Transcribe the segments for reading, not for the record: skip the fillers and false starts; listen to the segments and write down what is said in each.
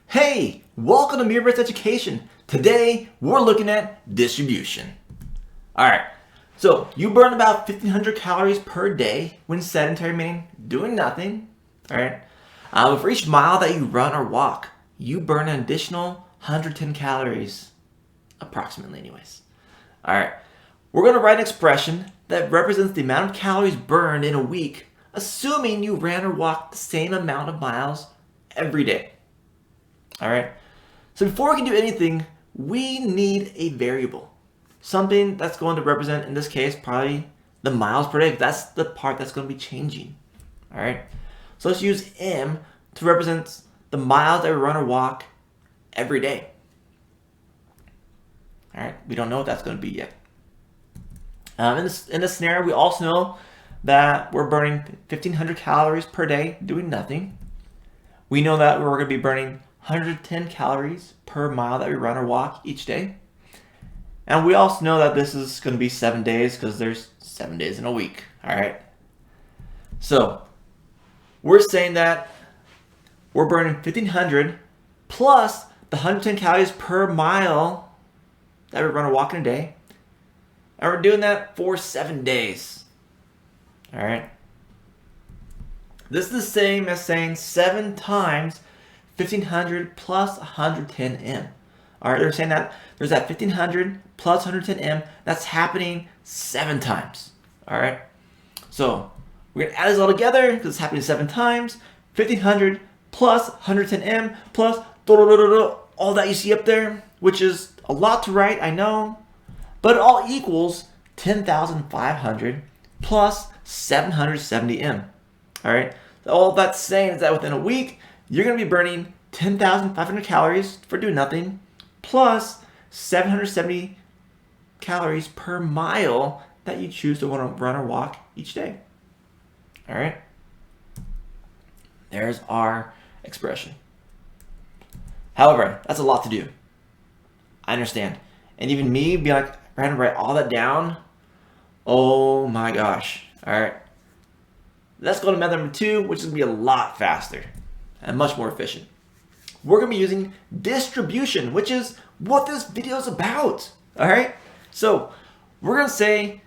Hey, welcome to Mirror-Based Education. Today, we're looking at distribution. Alright, so you burn about 1,500 calories per day when sedentary, meaning doing nothing. Alright, for each mile that you run or walk, you burn an additional 110 calories, approximately anyways. Alright, we're going to write an expression that represents the amount of calories burned in a week, assuming you ran or walked the same amount of miles every day. Alright, so before we can do anything, we need a variable. Something that's going to represent, in this case, probably the miles per day. That's the part that's going to be changing. Alright, so let's use M to represent the miles that we run or walk every day. Alright, we don't know what that's going to be yet. In this scenario, we also know that we're burning 1,500 calories per day doing nothing. We know that we're going to be burning 110 calories per mile that we run or walk each day. And we also know that this is going to be 7 days because there's 7 days in a week. Alright. So we're saying that we're burning 1,500 plus the 110 calories per mile that we run or walk in a day. And we're doing that for 7 days. Alright. This is the same as saying 7 times 1,500 plus 110 M. Alright, they're saying that there's that 1,500 plus 110 M. That's happening 7 times. Alright, so we're going to add this all together because it's happening 7 times. 1,500 plus 110 M plus all that you see up there, which is a lot to write, I know, but it all equals 10,500 plus 770 M. Alright, so all that's saying is that within a week, you're going to be burning 10,500 calories for doing nothing, plus 770 calories per mile that you choose to want to run or walk each day. All right. There's our expression. However, that's a lot to do. I understand. And even me being like, trying to write all that down, oh my gosh. All right. Let's go to method number 2, which is going to be a lot faster and much more efficient. We're going to be using distribution, which is what this video is about. All right. So we're going to say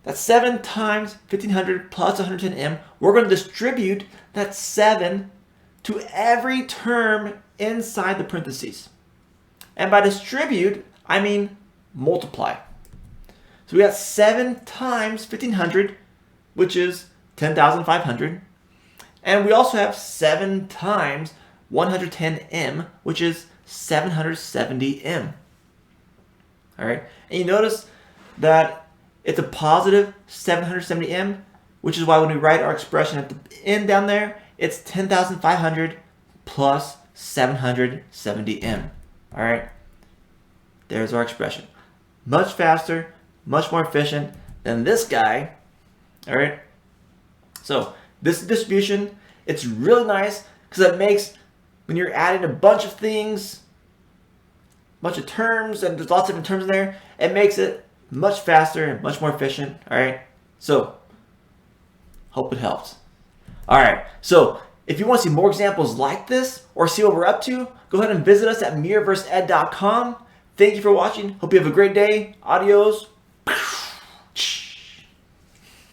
that 7 times 1,500 plus 110 M. We're going to distribute that 7 to every term inside the parentheses. And by distribute, I mean multiply. So we got 7 times 1,500, which is 10,500. And we also have 7 times 110 M, which is 770 M. All right, and you notice that it's a positive 770 M, which is why when we write our expression at the end down there, it's 10,500 plus 770 M. All right, there's our expression. Much faster, much more efficient than this guy. All right, so this distribution, it's really nice because it makes, when you're adding a bunch of things, a bunch of terms, and there's lots of different terms in there, it makes it much faster and much more efficient. All right, so hope it helps. All right, so if you want to see more examples like this or see what we're up to, go ahead and visit us at mirrorverseed.com. Thank you for watching. Hope you have a great day. Adios.